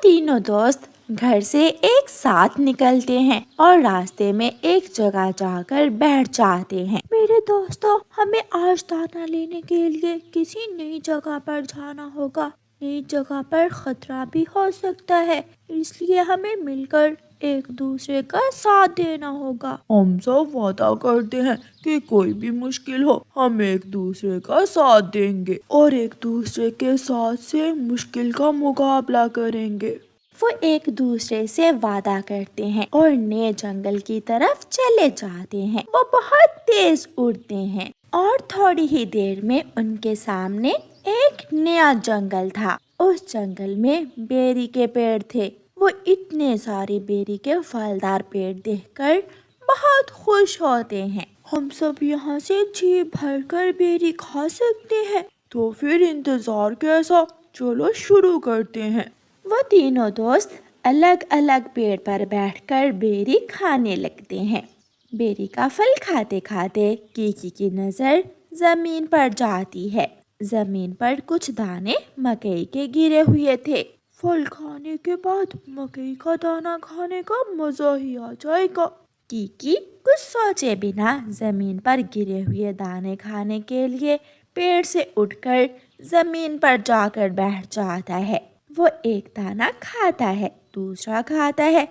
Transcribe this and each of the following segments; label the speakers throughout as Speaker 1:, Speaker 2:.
Speaker 1: तीनों दोस्त घर से एक साथ निकलते हैं और रास्ते में एक जगह जाकर बैठ जाते हैं। मेरे दोस्तों, हमें आज दाना लेने के लिए किसी नई जगह पर जाना होगा। नई जगह पर खतरा भी हो सकता है, इसलिए हमें मिलकर एक दूसरे का साथ देना होगा।
Speaker 2: हम सब वादा करते हैं कि कोई भी मुश्किल हो हम एक दूसरे का साथ देंगे और एक दूसरे के साथ से मुश्किल का मुकाबला करेंगे।
Speaker 1: वो एक दूसरे से वादा करते हैं और नए जंगल की तरफ चले जाते हैं। वो बहुत तेज उड़ते हैं और थोड़ी ही देर में उनके सामने एक नया जंगल था। उस जंगल में बेरी के पेड़ थे। वो इतने सारे बेरी के फलदार पेड़ देखकर बहुत खुश होते हैं।
Speaker 2: हम सब यहाँ से जी भर कर बेरी खा सकते हैं, तो फिर इंतजार कैसा, चलो शुरू करते हैं।
Speaker 1: वो तीनों दोस्त अलग अलग पेड़ पर बैठकर बेरी खाने लगते हैं। बेरी का फल खाते खाते कीकी की नजर जमीन पर जाती है। जमीन पर कुछ दाने मकई के गिरे हुए थे।
Speaker 2: फल खाने के बाद मकई का दाना खाने का मजा ही आ जाएगा।
Speaker 1: कीकी कुछ सोचे बिना जमीन पर गिरे हुए दाने खाने के लिए पेड़ से उठकर जमीन पर जाकर बैठ जाता है। वो एक दाना खाता है, दूसरा खाता है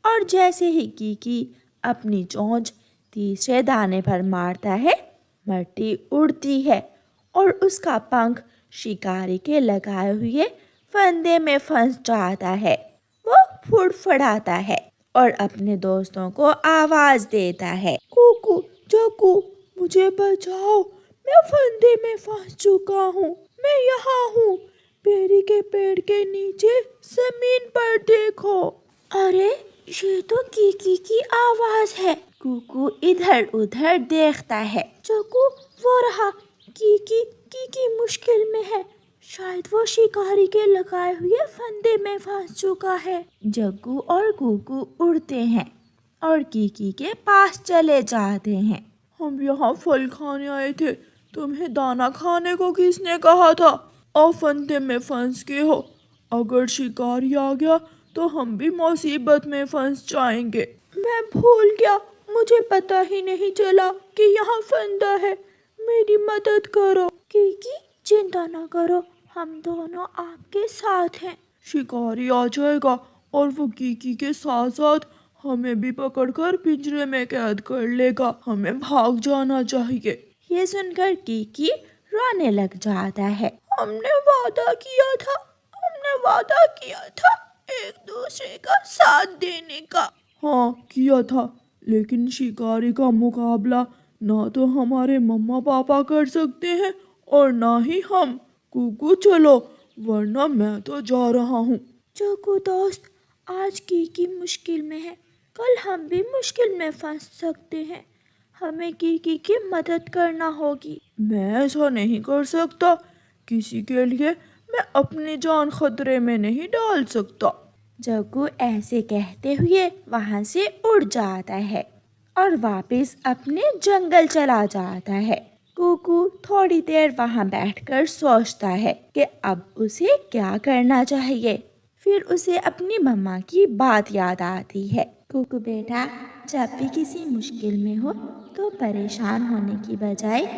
Speaker 1: और जैसे ही कीकी अपनी चोंच तीसरे दाने पर मारता है, मट्टी उड़ती है और उसका पंख शिकारी के लगाए हुए फंदे में फंस जाता है। वो फुड़फुड़ाता है और अपने दोस्तों को आवाज देता है,
Speaker 2: कुकू जकू, मुझे बचाओ, मैं फंदे में फंस चुका हूँ, मैं यहाँ हूँ, बेरी के पेड़ के नीचे जमीन पर देखो।
Speaker 1: अरे ये तो कीकी की आवाज है। कुकू इधर उधर देखता है।
Speaker 2: जकू, वो रहा कीकी। कीकी मुश्किल में है, शायद वो शिकारी के लगाए हुए फंदे में फंस चुका है।
Speaker 1: जग्गू और कुकू उड़ते हैं और कीकी के पास चले जाते हैं।
Speaker 2: हम यहाँ फल खाने आए थे, तुम्हें दाना खाने को किसने कहा था? और फंदे में फंस के हो, अगर शिकारी आ गया तो हम भी मुसीबत में फंस जाएंगे। मैं भूल गया, मुझे पता ही नहीं चला कि यहाँ फंदा है, मेरी मदद करो।
Speaker 1: कीकी चिंता न करो, हम दोनों आपके साथ हैं।
Speaker 2: शिकारी आ जाएगा और वो कीकी के साथ साथ हमें भी पकड़कर पिंजरे में कैद कर लेगा। हमें भाग जाना चाहिए।
Speaker 1: ये सुनकर कीकी रोने लग जाता है।
Speaker 2: हमने वादा किया था एक दूसरे का साथ देने का। हाँ किया था, लेकिन शिकारी का मुकाबला ना तो हमारे मम्मा पापा कर सकते हैं और ना ही हम। कुकू चलो, वरना मैं तो जा रहा हूँ।
Speaker 1: जग्गू दोस्त, आज कीकी मुश्किल में है, कल हम भी मुश्किल में फंस सकते हैं। हमें कीकी की मदद करना होगी।
Speaker 2: मैं ऐसा नहीं कर सकता, किसी के लिए मैं अपनी जान खतरे में नहीं डाल सकता।
Speaker 1: जग्गू ऐसे कहते हुए वहाँ से उड़ जाता है और वापस अपने जंगल चला जाता है। कुकू थोड़ी देर वहाँ बैठकर सोचता है कि अब उसे क्या करना चाहिए। फिर उसे अपनी मम्मा की बात याद आती है। कुकू बेटा, जब भी किसी मुश्किल में हो तो परेशान होने की बजाय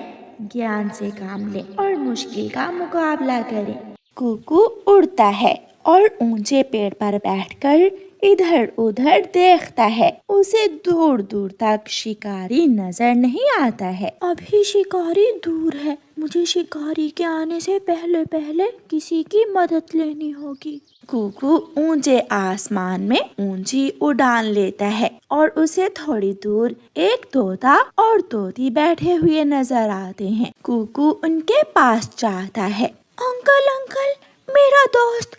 Speaker 1: ज्ञान से काम ले और मुश्किल का मुकाबला करे। कुकू उड़ता है और ऊंचे पेड़ पर बैठकर इधर उधर देखता है। उसे दूर दूर तक शिकारी नजर नहीं आता है।
Speaker 2: अभी शिकारी दूर है, मुझे शिकारी के आने से पहले पहले किसी की मदद लेनी होगी।
Speaker 1: कुकू ऊंचे आसमान में ऊंची उड़ान लेता है और उसे थोड़ी दूर एक तोता और तोती बैठे हुए नजर आते हैं। कुकू उनके पास जाता है।
Speaker 2: अंकल अंकल, मेरा दोस्त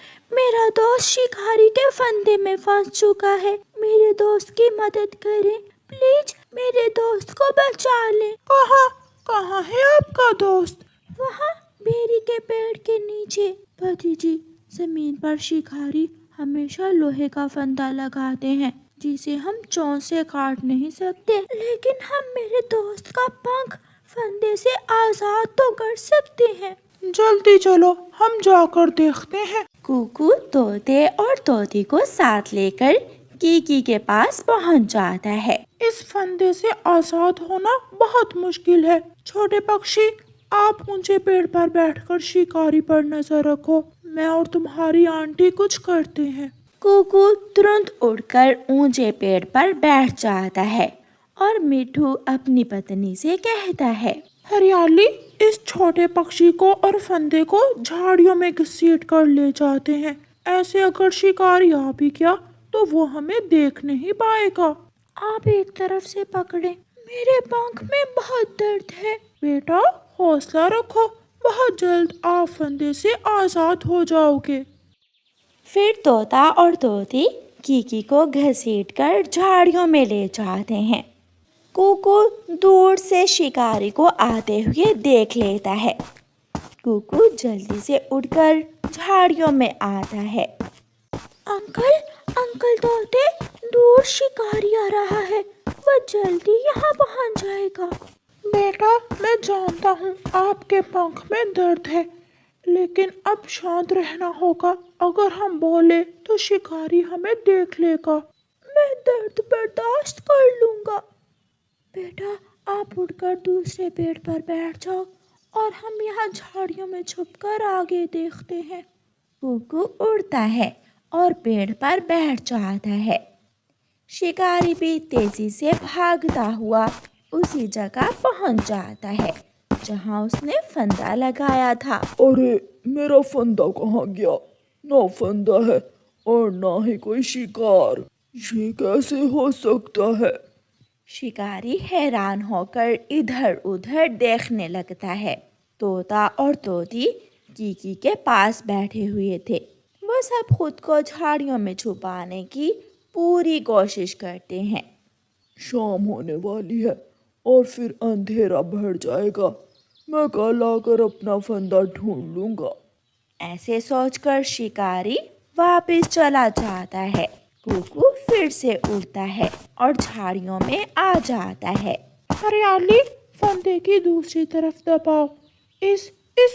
Speaker 2: शिकारी के फंदे में फंस चुका है, मेरे दोस्त की मदद करें प्लीज, मेरे दोस्त को बचा लें। कहाँ है आपका दोस्त? वहाँ बेरी के पेड़ के नीचे। भतीजी, जमीन पर शिकारी हमेशा लोहे का फंदा लगाते हैं जिसे हम चोंच से काट नहीं सकते, लेकिन हम मेरे दोस्त का पंख फंदे से आजाद तो कर सकते हैं। जल्दी चलो, हम जाकर देखते हैं।
Speaker 1: कुकू तोते और तोती को साथ लेकर कीकी के पास पहुंच जाता है।
Speaker 3: इस फंदे से आजाद होना बहुत मुश्किल है। छोटे पक्षी, आप ऊंचे पेड़ पर बैठकर शिकारी पर नजर रखो। मैं और तुम्हारी आंटी कुछ करते हैं।
Speaker 1: कुकू तुरंत उड़कर ऊंचे पेड़ पर बैठ जाता है और मिठू अपनी पत्नी से कहता है,
Speaker 3: हरियाली, इस छोटे पक्षी को और फंदे को झाड़ियों में घसीट कर ले जाते हैं। ऐसे अगर शिकारी आ भी गया तो वो हमें देख नहीं पाएगा।
Speaker 2: आप एक तरफ से पकड़े, मेरे पंख में बहुत दर्द है।
Speaker 3: बेटा, हौसला रखो, बहुत जल्द आप फंदे से आजाद हो जाओगे।
Speaker 1: फिर तोता और तोती कीकी को घसीटकर झाड़ियों में ले जाते हैं। कुकू दूर से शिकारी को आते हुए देख लेता है। कुकू जल्दी से उड़कर झाड़ियों में आता है।
Speaker 2: अंकल, अंकल तोते, दूर शिकारी आ रहा है, वह जल्दी यहाँ पहुँच जाएगा।
Speaker 3: बेटा, मैं जानता हूँ आपके पंख में दर्द है, लेकिन अब शांत रहना होगा। अगर हम बोले तो शिकारी हमें देख लेगा।
Speaker 2: मैं दर्द बर्दाश्त कर लूँगा। बेटा, आप उड़कर दूसरे पेड़ पर बैठ जाओ और हम यहाँ झाड़ियों में छुपकर आगे देखते हैं।
Speaker 1: कुकू उड़ता है और पेड़ पर बैठ जाता है। शिकारी भी तेजी से भागता हुआ उसी जगह पहुंच जाता है जहां उसने फंदा लगाया था।
Speaker 4: अरे, मेरा फंदा कहाँ गया? ना फंदा है और ना ही कोई शिकार। ये कैसे हो सकता है?
Speaker 1: शिकारी हैरान होकर इधर उधर देखने लगता है। तोता और तोती कीकी के पास बैठे हुए थे। वो सब खुद को झाड़ियों में छुपाने की पूरी कोशिश करते हैं।
Speaker 4: शाम होने वाली है और फिर अंधेरा बढ़ जाएगा। मैं कल आकर अपना फंदा ढूंढ लूंगा।
Speaker 1: ऐसे सोचकर शिकारी वापस चला जाता है। कुकू फिर से उड़ता है और झाड़ियों में आ जाता है।
Speaker 3: हरियाली, फंदे की दूसरी तरफ दबाओ। इस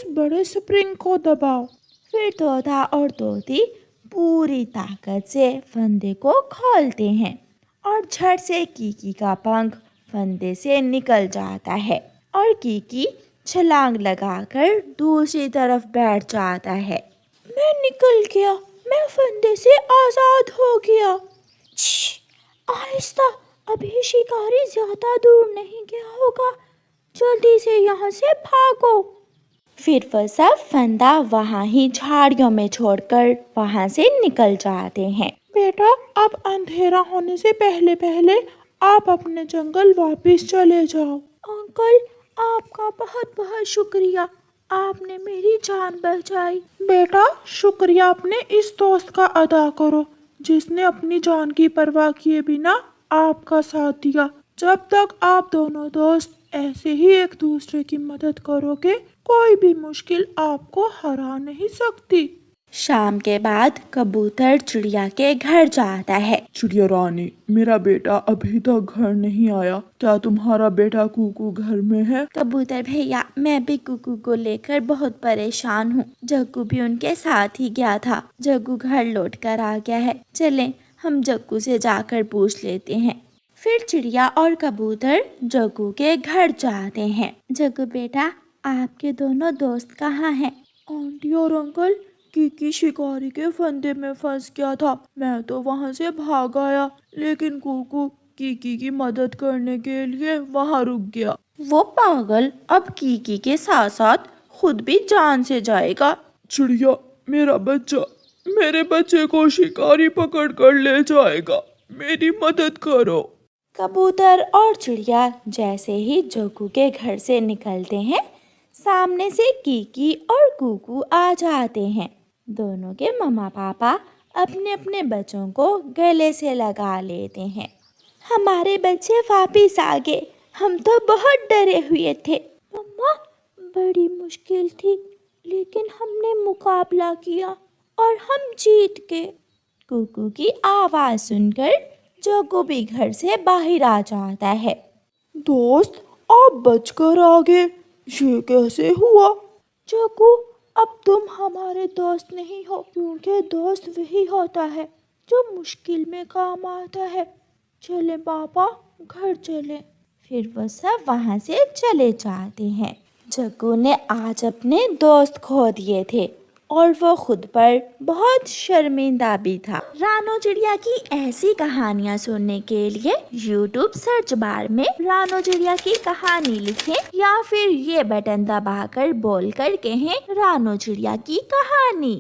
Speaker 3: बड़े स्प्रिंग को दबाओ।
Speaker 1: फिर तोता और तोती पूरी ताकत से फंदे को खोलते हैं और झट से कीकी का पंख फंदे से निकल जाता है और कीकी छलांग लगाकर दूसरी तरफ बैठ जाता है।
Speaker 2: मैं निकल गया, मैं फंदे से आजाद हो गया। आहिस्ता, अभी शिकारी ज्यादा दूर नहीं गया होगा, जल्दी से यहाँ से भागो।
Speaker 1: फिर वह सब फंदा वहाँ ही झाड़ियों में छोड़कर वहाँ से निकल जाते हैं।
Speaker 3: बेटा, अब अंधेरा होने से पहले पहले आप अपने जंगल वापस चले जाओ।
Speaker 2: अंकल, आपका बहुत बहुत शुक्रिया, आपने मेरी जान बचाई।
Speaker 3: बेटा, शुक्रिया अपने इस दोस्त का अदा करो जिसने अपनी जान की परवाह किए बिना आपका साथ दिया। जब तक आप दोनों दोस्त ऐसे ही एक दूसरे की मदद करोगे, कोई भी मुश्किल आपको हरा नहीं सकती।
Speaker 1: शाम के बाद कबूतर चिड़िया के घर जाता है।
Speaker 4: चिड़िया रानी, मेरा बेटा अभी तक घर नहीं आया। क्या तुम्हारा बेटा कुकू घर में है?
Speaker 1: कबूतर भैया, मैं भी कुकू को लेकर बहुत परेशान हूँ। जग्गू भी उनके साथ ही गया था। जग्गू घर लौट कर आ गया है। चलें, हम जग्गू से जाकर पूछ लेते हैं। फिर चिड़िया और कबूतर जग्गू के घर जाते हैं। जग्गू बेटा, आपके दोनों दोस्त कहाँ हैं?
Speaker 2: आंटी और अंकल, कीकी शिकारी के फंदे में फंस गया था। मैं तो वहाँ से भाग आया, लेकिन कुकू कीकी की मदद करने के लिए वहाँ रुक गया।
Speaker 1: वो पागल अब कीकी के साथ साथ खुद भी जान से जाएगा।
Speaker 4: चिड़िया, मेरे बच्चे को शिकारी पकड़ कर ले जाएगा। मेरी मदद करो।
Speaker 1: कबूतर और चिड़िया जैसे ही जग्गू के घर से निकलते हैं, सामने से कीकी और कुकू आ जाते हैं। दोनों के मम्मा पापा अपने अपने बच्चों को गले से लगा लेते हैं। हमारे बच्चे वापिस आ गए, हम तो बहुत डरे हुए थे।
Speaker 2: मम्मा, बड़ी मुश्किल थी, लेकिन हमने मुकाबला किया और हम जीत गए।
Speaker 1: कुकू की आवाज़ सुनकर जग्गू भी घर से बाहर आ जाता है।
Speaker 4: दोस्त, आप बचकर आ गए, ये कैसे हुआ?
Speaker 2: जग्गू, अब तुम हमारे दोस्त नहीं हो, क्योंकि दोस्त वही होता है जो मुश्किल में काम आता है। चले पापा, घर चले।
Speaker 1: फिर वो सब वहाँ से चले जाते हैं। जग्गू ने आज अपने दोस्त खो दिए थे और वो खुद पर बहुत शर्मिंदा भी था। रानो चिड़िया की ऐसी कहानियाँ सुनने के लिए YouTube सर्च बार में रानो चिड़िया की कहानी लिखें या फिर ये बटन दबाकर बोलकर कहें रानो चिड़िया की कहानी।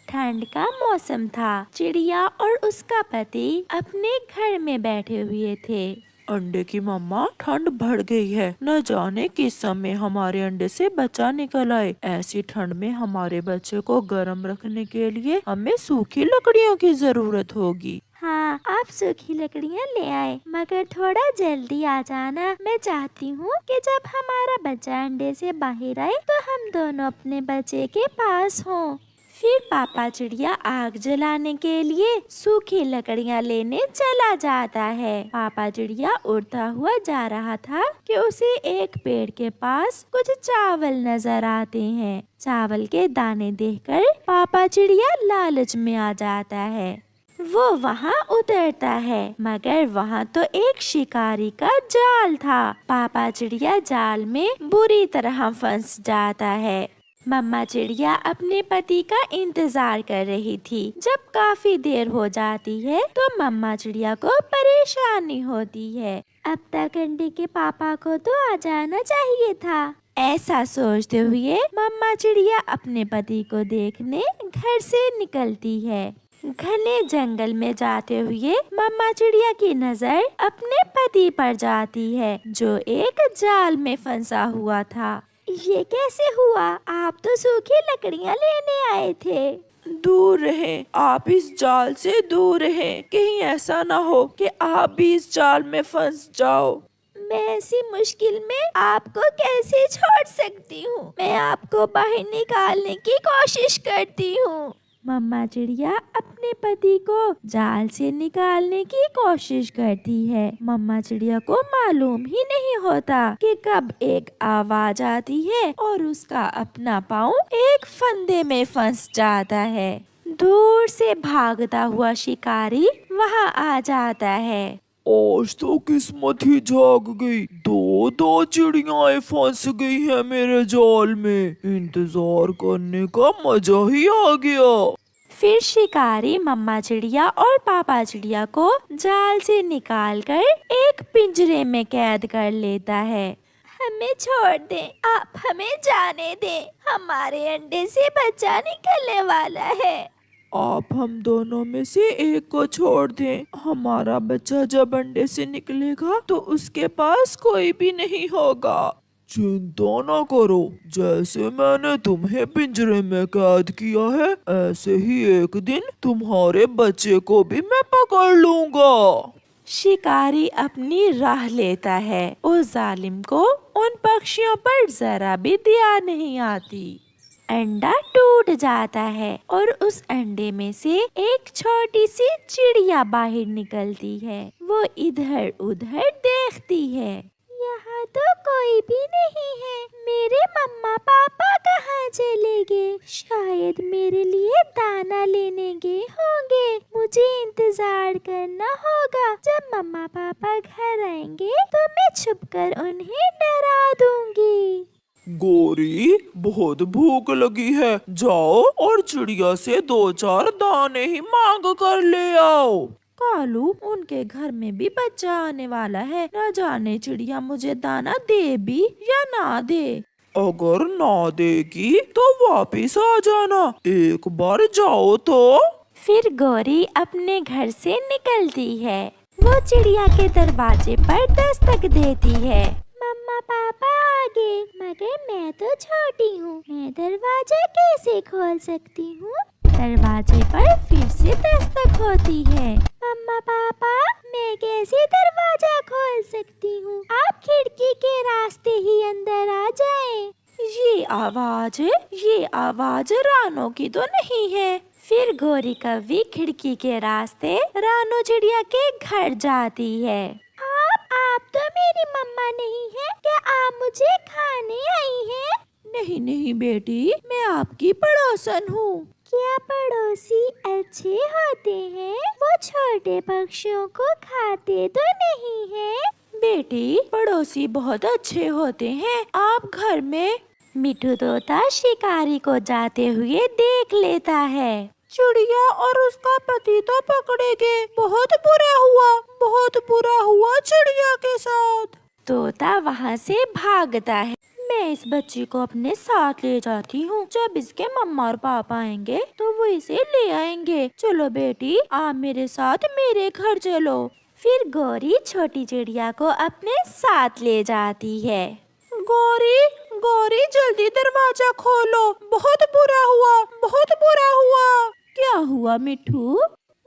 Speaker 1: ठंड का मौसम था। चिड़िया और उसका पति अपने घर में बैठे हुए थे।
Speaker 3: अंडे की मम्मा, ठंड बढ़ गई है, न जाने किस समय हमारे अंडे से बच्चा निकल आए। ऐसी ठंड में हमारे बच्चे को गर्म रखने के लिए हमें सूखी लकड़ियों की जरूरत होगी।
Speaker 2: हाँ, आप सूखी लकड़ियाँ ले आए, मगर थोड़ा जल्दी आ जाना। मैं चाहती हूँ कि जब हमारा बच्चा अंडे से बाहर आए तो हम दोनों अपने बच्चे के पास हों।
Speaker 1: फिर पापा चिड़िया आग जलाने के लिए सूखी लकड़ियाँ लेने चला जाता है। पापा चिड़िया उड़ता हुआ जा रहा था कि उसे एक पेड़ के पास कुछ चावल नजर आते हैं। चावल के दाने देखकर पापा चिड़िया लालच में आ जाता है। वो वहाँ उतरता है, मगर वहाँ तो एक शिकारी का जाल था। पापा चिड़िया जाल में बुरी तरह फंस जाता है। मम्मा चिड़िया अपने पति का इंतजार कर रही थी। जब काफी देर हो जाती है तो मम्मा चिड़िया को परेशानी होती है।
Speaker 2: अब तक अंडे के पापा को तो आ जाना चाहिए था।
Speaker 1: ऐसा सोचते हुए मम्मा चिड़िया अपने पति को देखने घर से निकलती है। घने जंगल में जाते हुए मम्मा चिड़िया की नजर अपने पति पर जाती है, जो एक जाल में फंसा हुआ था।
Speaker 2: ये कैसे हुआ? आप तो सूखी लकड़ियाँ लेने आए थे।
Speaker 3: दूर रहें, आप इस जाल से दूर रहें। कहीं ऐसा ना हो कि आप भी इस जाल में फंस जाओ।
Speaker 2: मैं ऐसी मुश्किल में आपको कैसे छोड़ सकती हूँ? मैं आपको बाहर निकालने की कोशिश करती हूँ।
Speaker 1: मम्मा चिड़िया अपने पति को जाल से निकालने की कोशिश करती है। मम्मा चिड़िया को मालूम ही नहीं होता कि कब एक आवाज आती है और उसका अपना पाँव एक फंदे में फंस जाता है। दूर से भागता हुआ शिकारी वहाँ आ जाता है।
Speaker 4: आज तो किस्मत ही जाग गई, दो चिड़ियाएं फंस गई हैं मेरे जाल में। इंतजार करने का मजा ही आ गया।
Speaker 1: फिर शिकारी मम्मा चिड़िया और पापा चिड़िया को जाल से निकालकर एक पिंजरे में कैद कर लेता है।
Speaker 2: हमें छोड़ दें, आप हमें जाने दें, हमारे अंडे से बच्चा निकलने वाला है।
Speaker 3: आप हम दोनों में से एक को छोड़ दें। हमारा बच्चा जब अंडे से निकलेगा तो उसके पास कोई भी नहीं होगा।
Speaker 4: चिंता न करो, जैसे मैंने तुम्हें पिंजरे में कैद किया है, ऐसे ही एक दिन तुम्हारे बच्चे को भी मैं पकड़ लूँगा।
Speaker 1: शिकारी अपनी राह लेता है। उस जालिम को उन पक्षियों पर जरा भी दया नहीं आती। अंडा टूट जाता है और उस अंडे में से एक छोटी सी चिड़िया बाहर निकलती है। वो इधर उधर देखती है।
Speaker 2: यहाँ तो कोई भी नहीं है। मेरे मम्मा पापा कहाँ चले गए? शायद मेरे लिए दाना लेने गए होंगे। मुझे इंतजार करना होगा। जब मम्मा पापा घर आएंगे तो मैं छुपकर उन्हें डरा दूंगी।
Speaker 4: गोरी, बहुत भूख लगी है, जाओ और चिड़िया से 2-4 दाने ही मांग कर ले आओ।
Speaker 1: कालू, उनके घर में भी बच्चा आने वाला है। न जाने चिड़िया मुझे दाना दे भी या ना दे।
Speaker 4: अगर ना देगी तो वापिस आ जाना, एक बार जाओ तो।
Speaker 1: फिर गौरी अपने घर से निकलती है। वो चिड़िया के दरवाजे पर दस्तक देती है।
Speaker 2: मम्मा पापा आ गए, मगर मैं तो छोटी हूँ, मैं दरवाजा कैसे खोल सकती हूँ?
Speaker 1: दरवाजे पर फिर से दस्तक होती है।
Speaker 2: मम्मा पापा, मैं कैसे दरवाजा खोल सकती हूँ? आप खिड़की के रास्ते ही अंदर आ जाएं।
Speaker 1: ये आवाज रानो की तो नहीं है। फिर गौरी कव्वी खिड़की के रास्ते रानो चिड़िया के घर जाती है।
Speaker 2: आप तो मेरी मम्मा नहीं है। क्या आप मुझे खाने आई हैं?
Speaker 1: नहीं नहीं बेटी, मैं आपकी पड़ोसन हूँ।
Speaker 2: क्या पड़ोसी अच्छे होते हैं? वो छोटे पक्षियों को खाते तो नहीं है?
Speaker 1: बेटी, पड़ोसी बहुत अच्छे होते हैं। आप घर में
Speaker 2: मिठू तोता शिकारी को जाते हुए देख लेता है।
Speaker 1: चिड़िया और उसका पति तो पकड़े गए। बहुत बुरा हुआ चिड़िया के साथ।
Speaker 2: तोता वहाँ से भागता है।
Speaker 1: मैं इस बच्ची को अपने साथ ले जाती हूँ। जब इसके मम्मा और पापा आएंगे तो वो इसे ले आएंगे। चलो बेटी, आप मेरे साथ मेरे घर चलो।
Speaker 2: फिर गौरी छोटी चिड़िया को अपने साथ ले जाती है।
Speaker 1: गौरी जल्दी दरवाजा खोलो। बहुत बुरा हुआ। क्या हुआ मिठू?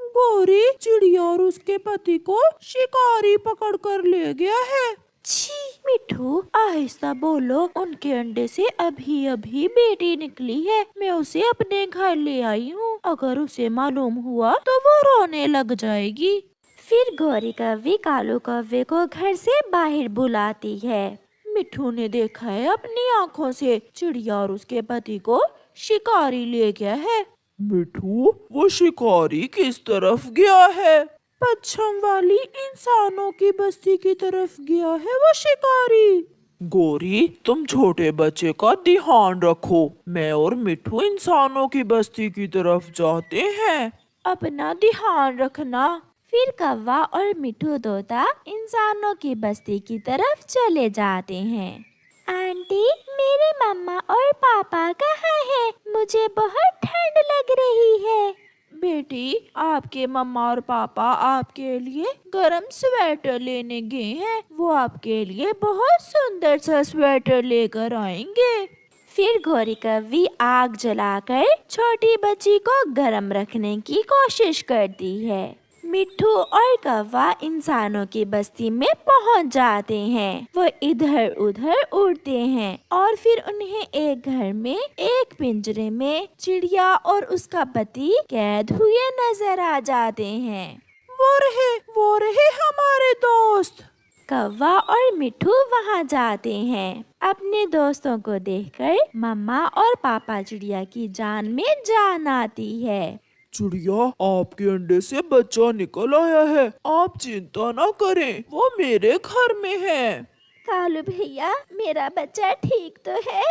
Speaker 1: गौरी, चिड़िया और उसके पति को शिकारी पकड़ कर ले गया है।
Speaker 2: छी!
Speaker 1: मिठू, आहिस्ता बोलो। उनके अंडे से अभी अभी बेटी निकली है। मैं उसे अपने घर ले आई हूँ। अगर उसे मालूम हुआ तो वो रोने लग जाएगी।
Speaker 2: फिर गौरी कौवी कालू कौवे को घर से बाहर बुलाती है।
Speaker 1: मिठू ने देखा है अपनी आँखों से, चिड़िया और उसके पति को शिकारी ले गया है।
Speaker 4: मिठू, वो शिकारी किस तरफ गया है?
Speaker 1: पश्चिम वाली इंसानों की बस्ती की तरफ गया है वो शिकारी।
Speaker 4: गौरी, तुम छोटे बच्चे का ध्यान रखो। मैं और मिठू इंसानों की बस्ती की तरफ जाते हैं।
Speaker 1: अपना ध्यान रखना।
Speaker 2: फिर कौवा और मिठू तोता इंसानों की बस्ती की तरफ चले जाते हैं। आंटी, मेरे मम्मा और पापा कहाँ हैं? मुझे बहुत ठंड लग रही है।
Speaker 1: बेटी, आपके मम्मा और पापा आपके लिए गरम स्वेटर लेने गए हैं। वो आपके लिए बहुत सुंदर सा स्वेटर लेकर आएंगे।
Speaker 2: फिर गौरी कौवी आग जलाकर छोटी बच्ची को गर्म रखने की कोशिश करती है। मिठू और कौवा इंसानों की बस्ती में पहुंच जाते हैं। वो इधर उधर उड़ते हैं और फिर उन्हें एक घर में एक पिंजरे में चिड़िया और उसका पति कैद हुए नजर आ जाते हैं।
Speaker 1: वो रहे हमारे दोस्त।
Speaker 2: कौवा और मिठू वहां जाते हैं। अपने दोस्तों को देखकर मम्मा और पापा चिड़िया की जान में जान आती है।
Speaker 4: चिड़िया, आपके अंडे से बच्चा निकल आया है। आप चिंता ना करें, वो मेरे घर में है।
Speaker 2: कालू भैया, मेरा बच्चा ठीक तो है?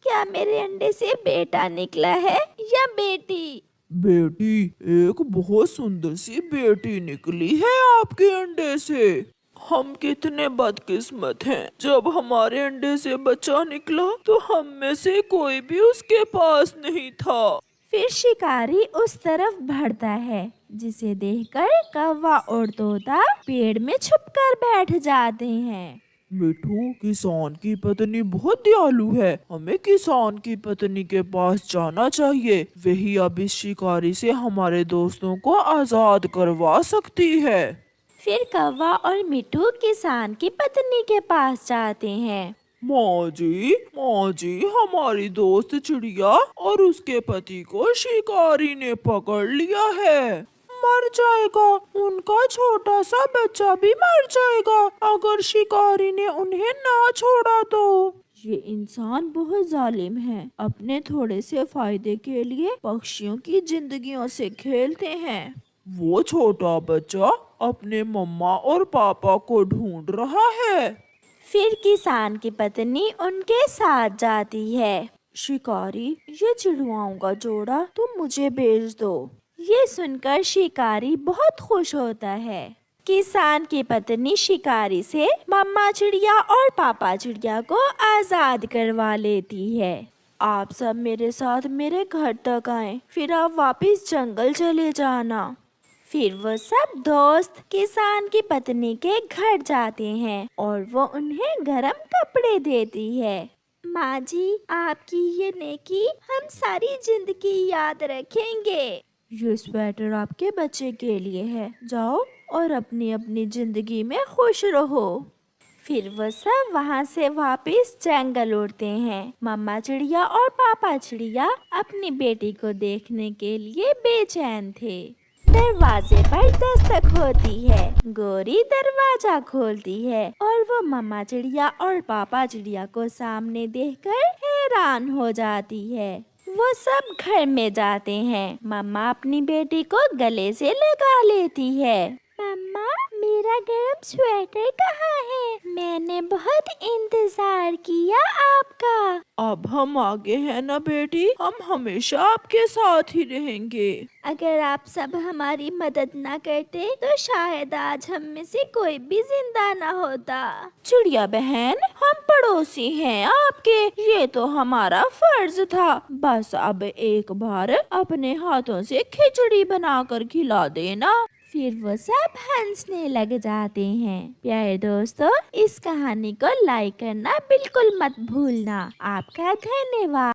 Speaker 2: क्या मेरे अंडे से बेटा निकला है या बेटी?
Speaker 4: बेटी, एक बहुत सुंदर सी बेटी निकली है आपके अंडे से। हम कितने बदकिस्मत हैं। जब हमारे अंडे से बच्चा निकला तो हम में से कोई भी उसके पास नहीं था।
Speaker 2: फिर शिकारी उस तरफ बढ़ता है, जिसे देखकर कौवा और तोता पेड़ में छुपकर बैठ जाते हैं।
Speaker 4: मिठू, किसान की पत्नी बहुत दयालु है। हमें किसान की पत्नी के पास जाना चाहिए। वही अब इस शिकारी से हमारे दोस्तों को आजाद करवा सकती है।
Speaker 2: फिर कौवा और मिठू किसान की पत्नी के पास जाते हैं।
Speaker 4: माँ जी, हमारी दोस्त चिड़िया और उसके पति को शिकारी ने पकड़ लिया है।
Speaker 1: मर जाएगा, उनका छोटा सा बच्चा भी मर जाएगा अगर शिकारी ने उन्हें ना छोड़ा तो। ये इंसान बहुत जालिम है। अपने थोड़े से फायदे के लिए पक्षियों की जिंदगियों से खेलते हैं।
Speaker 4: वो छोटा बच्चा अपने मम्मा और पापा को ढूंढ रहा है।
Speaker 2: फिर किसान की पत्नी उनके साथ जाती है।
Speaker 1: शिकारी, ये चिड़ियाओं का जोड़ा तुम मुझे बेच दो।
Speaker 2: ये सुनकर शिकारी बहुत खुश होता है। किसान की पत्नी शिकारी से मम्मा चिड़िया और पापा चिड़िया को आजाद करवा लेती है।
Speaker 1: आप सब मेरे साथ मेरे घर तक आए, फिर आप वापस जंगल चले जाना।
Speaker 2: फिर वो सब दोस्त किसान की पत्नी के घर जाते हैं और वो उन्हें गरम कपड़े देती है। माँ जी, आपकी ये नेकी हम सारी जिंदगी याद रखेंगे।
Speaker 1: ये स्वेटर आपके बच्चे के लिए है। जाओ और अपनी अपनी जिंदगी में खुश रहो।
Speaker 2: फिर वो सब वहाँ से वापस जंगल उड़ते हैं। मम्मा चिड़िया और पापा चिड़िया अपनी बेटी को देखने के लिए बेचैन थे। दरवाजे पर दस्तक होती है। गोरी दरवाजा खोलती है और वो मम्मा चिड़िया और पापा चिड़िया को सामने देखकर हैरान हो जाती है। वो सब घर में जाते हैं। मम्मा अपनी बेटी को गले से लगा लेती है। मम्मा, मेरा गर्म स्वेटर कहाँ है? मैंने बहुत इंतजार किया आपका।
Speaker 4: अब हम आगे हैं ना बेटी, हम हमेशा आपके साथ ही रहेंगे।
Speaker 2: अगर आप सब हमारी मदद ना करते तो शायद आज हम में से कोई भी जिंदा ना होता।
Speaker 1: चिड़िया बहन, हम पड़ोसी हैं आपके, ये तो हमारा फर्ज था। बस अब एक बार अपने हाथों से खिचड़ी बनाकर खिला देना।
Speaker 2: फिर वो सब हंसने लग जाते हैं। प्यारे दोस्तों, इस कहानी को लाइक करना बिल्कुल मत भूलना। आपका धन्यवाद।